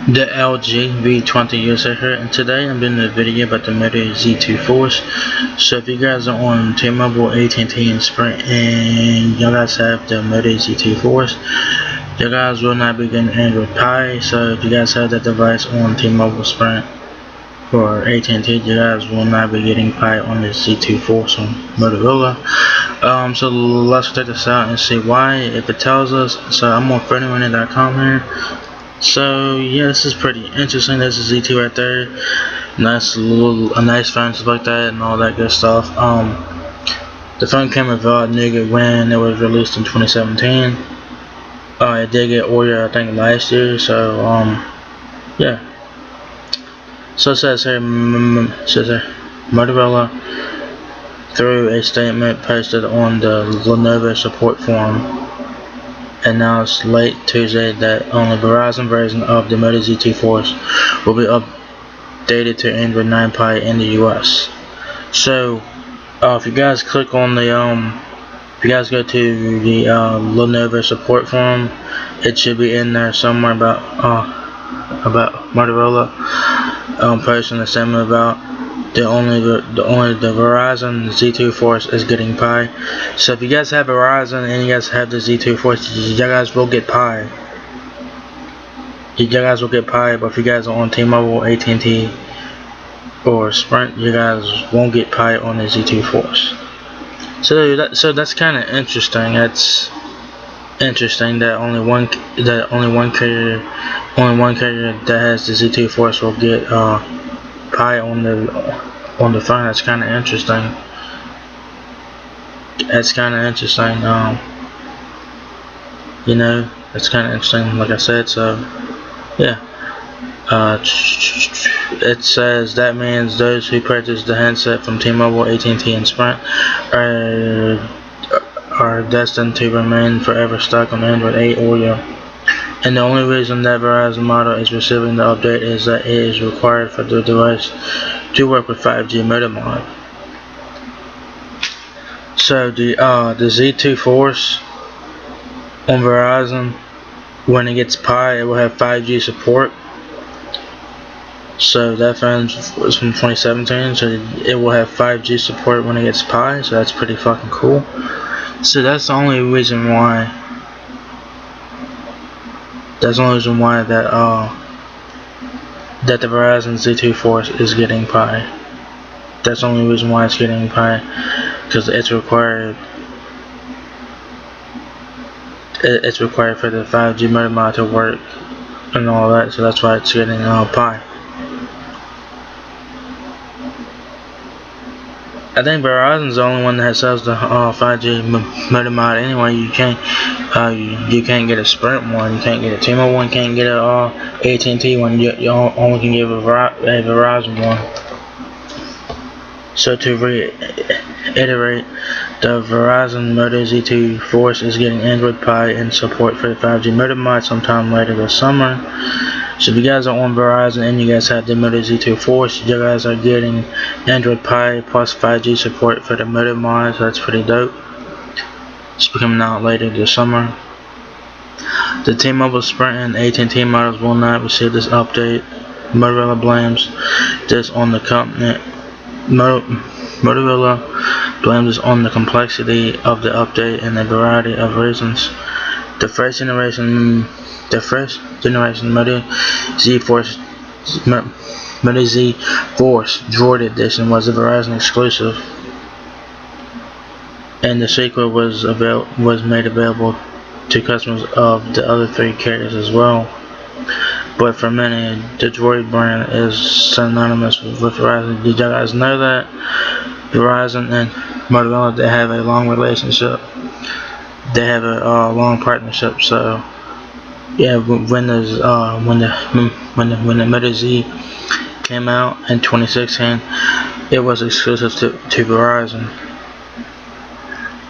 The LG V20 user here, and today I'm doing a video about the Moto Z2 Force. So if you guys are on T-Mobile, AT&T, and Sprint, and you guys have the Moto Z2 Force, you guys will not be getting Android Pie. So if you guys have that device on T-Mobile, Sprint, or AT&T, you guys will not be getting Pie on the Z2 Force on Motorola. So let's check this out and see why. If it tells us, so I'm on 30minute.com here. So yeah, this is pretty interesting. There's a Z2 right there. A nice phone, stuff like that, and all that good stuff. The phone came about nigga when it was released in 2017. It did get ordered, I think, last year. So yeah. So it says here, Motorola, through a statement posted on the Lenovo support forum, announced late Tuesday that only Verizon version of the Moto Z2 Force will be updated to Android 9 Pie in the US. So, if you guys click on the, if you guys go to the Lenovo support forum, it should be in there somewhere about Motorola posting a statement about the Verizon Z2 Force is getting Pie. So if you guys have Verizon and you guys have the Z2 Force, you guys will get Pie. You guys will get Pie, but if you guys are on T-Mobile, AT&T, or Sprint, you guys won't get Pie on the Z2 Force. So that's kind of interesting. That's interesting that only one carrier that has the Z2 Force will get Pie on the phone. That's kind of interesting. That's kind of interesting. You know, it's kind of interesting. Like I said, so yeah. It says that means those who purchase the handset from T-Mobile, AT&T, and Sprint are destined to remain forever stuck on Android 8 Oreo. And the only reason that Verizon model is receiving the update is that it is required for the device to work with 5G modem mod. So the Z2 Force on Verizon, when it gets Pie, it will have 5G support. So that phone was from 2017, so it will have 5G support when it gets Pie. So that's pretty fucking cool. So that's the only reason why. That's the only reason why that the Verizon Z2 Force is getting Pie. That's the only reason why it's getting Pie, because it's required. It's required for the 5G modem mod to work and all that. So that's why it's getting Pie. I think Verizon's the only one that sells the 5G modem mod. Anyway, you can't get a Sprint one, you can't get a T-Mobile one, you can't get a AT&T one. You only can get a Verizon one. So to reiterate, the Verizon Moto Z2 Force is getting Android Pie and support for the 5G modem mod sometime later this summer. So if you guys are on Verizon and you guys have the Moto Z2 Force, you guys are getting Android Pie plus 5G support for the modem mod, so that's pretty dope. It's coming out later this summer. The T-Mobile, Sprint, and AT&T models will not receive this update. Motorola blames this on the company. Motorola blames this on the complexity of the update and a variety of reasons. The first generation Moto Z Force Droid Edition was a Verizon exclusive, and the sequel was made available to customers of the other three carriers as well. But for many, the Droid brand is synonymous with Verizon. Did you guys know that? Verizon and Motorola, they have a long relationship. They have a long partnership. So yeah, when the Moto Z came out in 2016, it was exclusive to Verizon.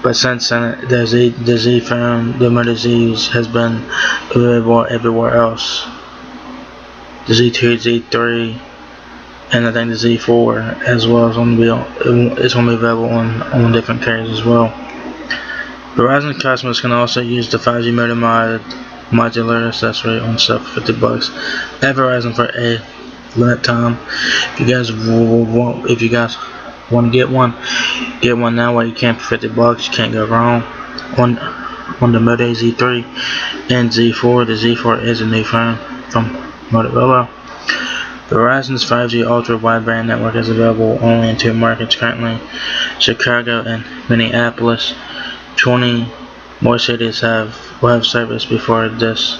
But since then, the Z phone, the Moto Z, has been available everywhere else. The Z2, Z3, and I think the Z4 as well is going to be available on different carriers as well. Verizon customers can also use the 5G modem mod modular accessory on sale for $50 at Verizon for a limit time. If you guys want to get one now while you can for $50. You can't go wrong on the Moto Z3 and Z4. The Z4 is a new phone from Motorola. Verizon's 5G ultra wideband network is available only in 2 markets currently, Chicago and Minneapolis. 20 more cities will have service before this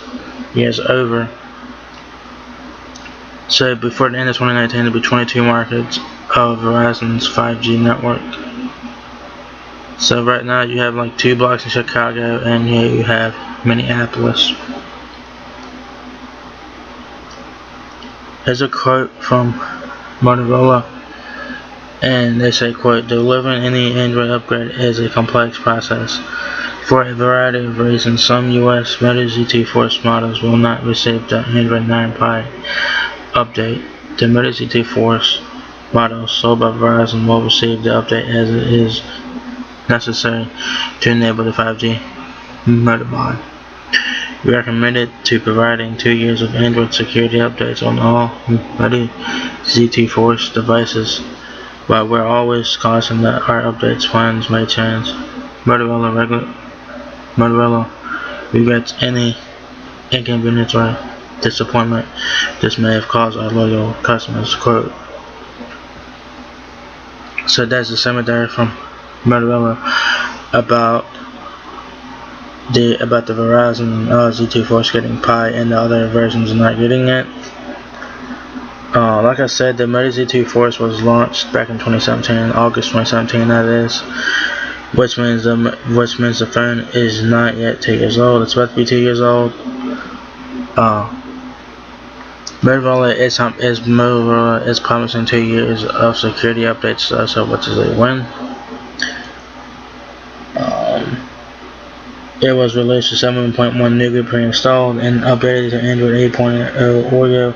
year is over. So before the end of 2019, there will be 22 markets of Verizon's 5G network. So right now you have like 2 blocks in Chicago, and here you have Minneapolis. Here's a quote from Motorola, and they say, quote, delivering any Android upgrade is a complex process. For a variety of reasons, some US Moto Z2 Force models will not receive the Android 9 Pie update. The Moto Z2 Force models sold by Verizon will receive the update as it is necessary to enable the 5G Moto mod. We are committed to providing 2 years of Android security updates on all Moto Z2 Force devices, but we're always cautioning that our updates plans may change. Motorola regrets any inconvenience or disappointment this may have caused our loyal customers, quote. So that's the cemetery from Motorola about the Verizon Z2 Force getting Pi and the other versions not getting it. Like I said, the Moto Z2 Force was launched back in 2017, August 2017 that is, which means the phone is not yet 2 years old. It's about to be 2 years old. Motorola is promising 2 years of security updates, so which is a win. It was released with 7.1 Nougat pre-installed and updated to Android 8.0 Oreo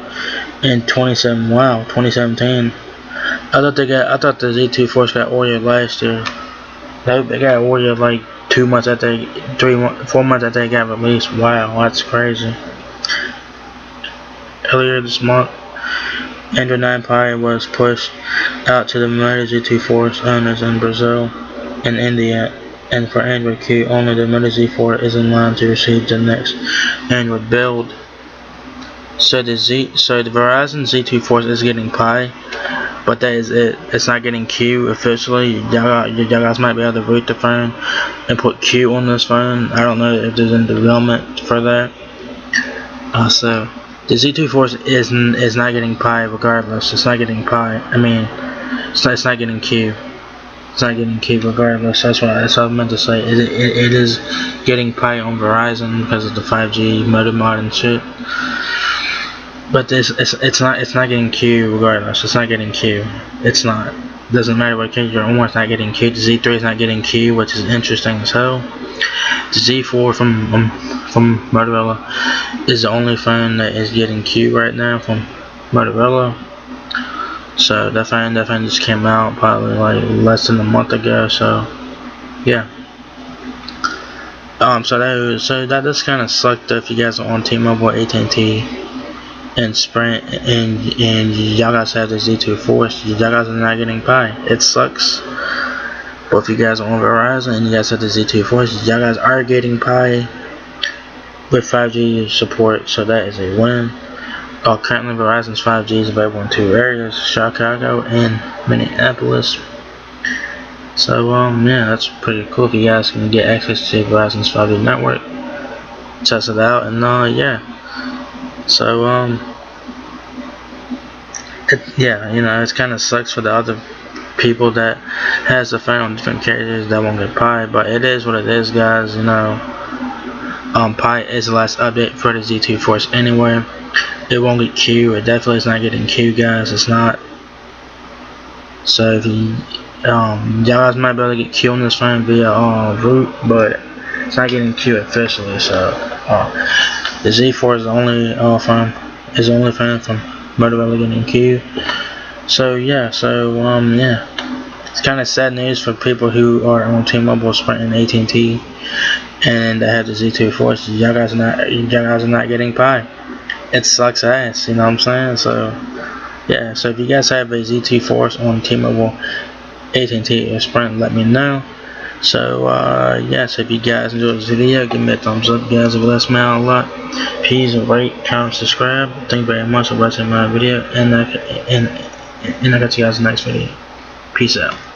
in 2017. I thought the Z2 Force got Oreo last year. They got Oreo like 4 months after they got released. Wow, that's crazy. Earlier this month, Android 9 Pie was pushed out to the Moto Z2 Force owners in Brazil and India, and for Android Q, only the Moto Z4 is in line to receive the next Android build. So the Verizon Z2 Force is getting Pi, but that is it. It's not getting Q officially. Y'all guys might be able to root the phone and put Q on this phone. I don't know if there's any development for that. So the Z2 Force is not getting Pi regardless. It's not getting Pi. I mean, it's not getting Q. It's not getting Q regardless. That's what I meant to say. It is getting Pi on Verizon because of the 5G Moto mod and shit. But it's not getting Q regardless. It's not getting Q. It's not. Doesn't matter what Q you're on. It's not getting Q. The Z3 is not getting Q, which is interesting as hell. The Z4 from Motorola is the only phone that is getting Q right now from Motorola. So that phone just came out probably like less than a month ago. So yeah. So that just kind of sucked if you guys are on T-Mobile, AT&T, and Sprint, and y'all guys have the Z2 Force. Y'all guys are not getting Pi. It sucks. But if you guys are on Verizon and you guys have the Z2 Force, y'all guys are getting Pi with 5G support. So that is a win. Currently, Verizon's 5G is available in 2 areas, Chicago and Minneapolis. So, yeah, that's pretty cool if you guys can get access to Verizon's 5G network. Test it out, and, yeah. So, yeah, you know, it kind of sucks for the other people that has the phone on different carriers that won't get Pi, but it is what it is, guys, you know. Pi is the last update for the Z2 Force anyway. It won't get Q. It definitely is not getting Q, guys. It's not. So if you, y'all guys might be able to get Q on this phone via root, but it's not getting Q officially. So the Z4 is the only phone from Motorola getting Q. So yeah. So yeah. It's kind of sad news for people who are on T-Mobile, Sprint, and AT&T, and they have the Z2 Force. Y'all guys are not getting Pi. It sucks ass, you know what I'm saying? So yeah, so if you guys have a Z2 Force on T-Mobile, AT&T, or Sprint, let me know. So so if you guys enjoyed this video, give me a thumbs up, guys. It bless me out a lot. Please rate, comment, subscribe. Thank you very much for watching my video, and I got you guys in the next video. Peace out.